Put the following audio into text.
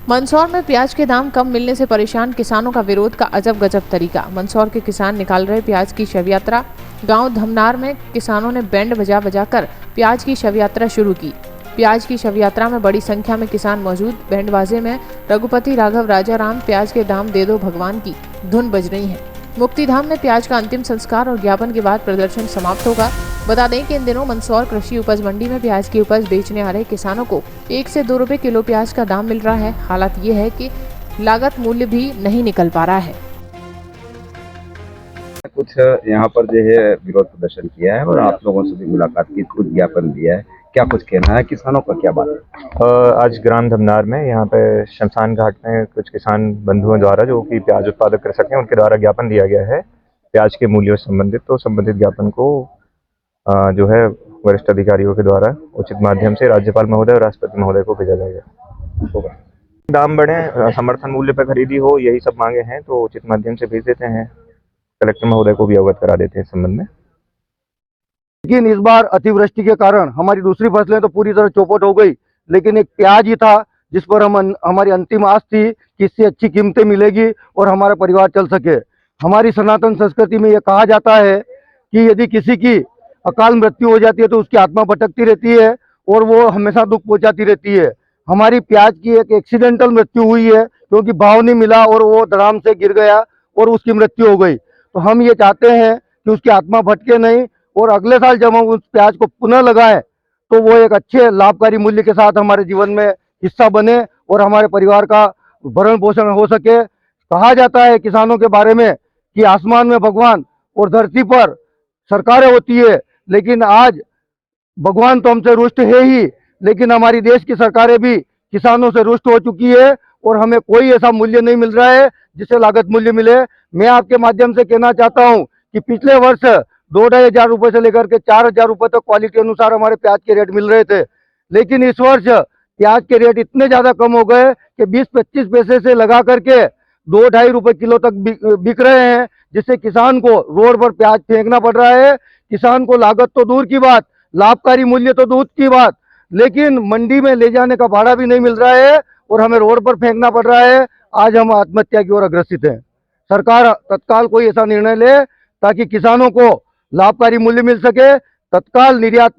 मंदसौर में प्याज के दाम कम मिलने से परेशान किसानों का विरोध का अजब गजब तरीका। मंदसौर के किसान निकाल रहे प्याज की शव यात्रा। गांव धमनार में किसानों ने बैंड बजा बजाकर प्याज की शव यात्रा शुरू की। प्याज की शव यात्रा में बड़ी संख्या में किसान मौजूद। बैंड बाजे में रघुपति राघव राजा राम प्याज के दाम दे दो भगवान की धुन बज रही है। मुक्तिधाम में प्याज का अंतिम संस्कार और ज्ञापन के बाद प्रदर्शन समाप्त होगा। बता दें कि इन दिनों मंदसौर कृषि उपज मंडी में प्याज की उपज बेचने आ रहे किसानों को 1 से 2 रुपए किलो प्याज का दाम मिल रहा है। हालात ये है कि लागत मूल्य भी नहीं निकल पा रहा है। कुछ यहाँ पर जो है विरोध प्रदर्शन किया है और आप लोगों से भी मुलाकात की, कुछ ज्ञापन दिया है, क्या कुछ कहना है किसानों का, क्या बात है? आज ग्राम धमनार में यहाँ पे शमशान घाट में कुछ किसान बंधुओं द्वारा जो कि प्याज उत्पादक कर सकें उनके द्वारा ज्ञापन दिया गया है प्याज के मूल्यों से संबंधित। तो संबंधित ज्ञापन को जो है वरिष्ठ अधिकारियों के द्वारा उचित माध्यम से राज्यपाल महोदय और राष्ट्रपति महोदय को भेजा जाएगा। दाम बढ़े, समर्थन मूल्य पर खरीदी हो, यही सब मांगे हैं तो उचित माध्यम से भेज देते हैं। कलेक्टर महोदय को भी अवगत करा देते हैं इस संबंध में। लेकिन इस बार अतिवृष्टि के कारण हमारी दूसरी फसलें तो पूरी तरह चौपट हो गई, लेकिन एक प्याज ही था जिस पर हमारी अंतिम आस थी कि इससे अच्छी कीमतें मिलेगी और हमारा परिवार चल सके। हमारी सनातन संस्कृति में यह कहा जाता है कि यदि किसी की अकाल मृत्यु हो जाती है तो उसकी आत्मा भटकती रहती है और वो हमेशा दुख पहुंचाती रहती है। हमारी प्याज की एक एक्सीडेंटल मृत्यु हुई है क्योंकि भाव नहीं मिला और वो धड़ाम से गिर गया और उसकी मृत्यु हो गई। तो हम ये चाहते हैं कि उसकी आत्मा भटके नहीं और अगले साल जब हम उस प्याज को पुनः लगाएं तो वो एक अच्छे लाभकारी मूल्य के साथ हमारे जीवन में हिस्सा बने और हमारे परिवार का भरण पोषण हो सके। कहा जाता है किसानों के बारे में कि आसमान में भगवान और धरती पर सरकारें होती है, लेकिन आज भगवान तो हमसे रुष्ट है ही, लेकिन हमारी देश की सरकारें भी किसानों से रुष्ट हो चुकी है और हमें कोई ऐसा मूल्य नहीं मिल रहा है जिससे लागत मूल्य मिले। मैं आपके माध्यम से कहना चाहता हूं कि पिछले वर्ष 2-2.5 हजार रुपए से लेकर के 4 हजार रुपए तक क्वालिटी अनुसार हमारे प्याज के रेट मिल रहे थे, लेकिन इस वर्ष प्याज के रेट इतने ज्यादा कम हो गए कि 20-25 पैसे से लगा करके 2-2.5 रुपए किलो तक बिक रहे हैं, जिससे किसान को रोड पर प्याज फेंकना पड़ रहा है। किसान को लागत तो दूर की बात, लाभकारी मूल्य तो दूर की बात, लेकिन मंडी में ले जाने का भाड़ा भी नहीं मिल रहा है और हमें रोड पर फेंकना पड़ रहा है। आज हम आत्महत्या की ओर अग्रसित हैं। सरकार तत्काल कोई ऐसा निर्णय ले ताकि किसानों को लाभकारी मूल्य मिल सके, तत्काल निर्यात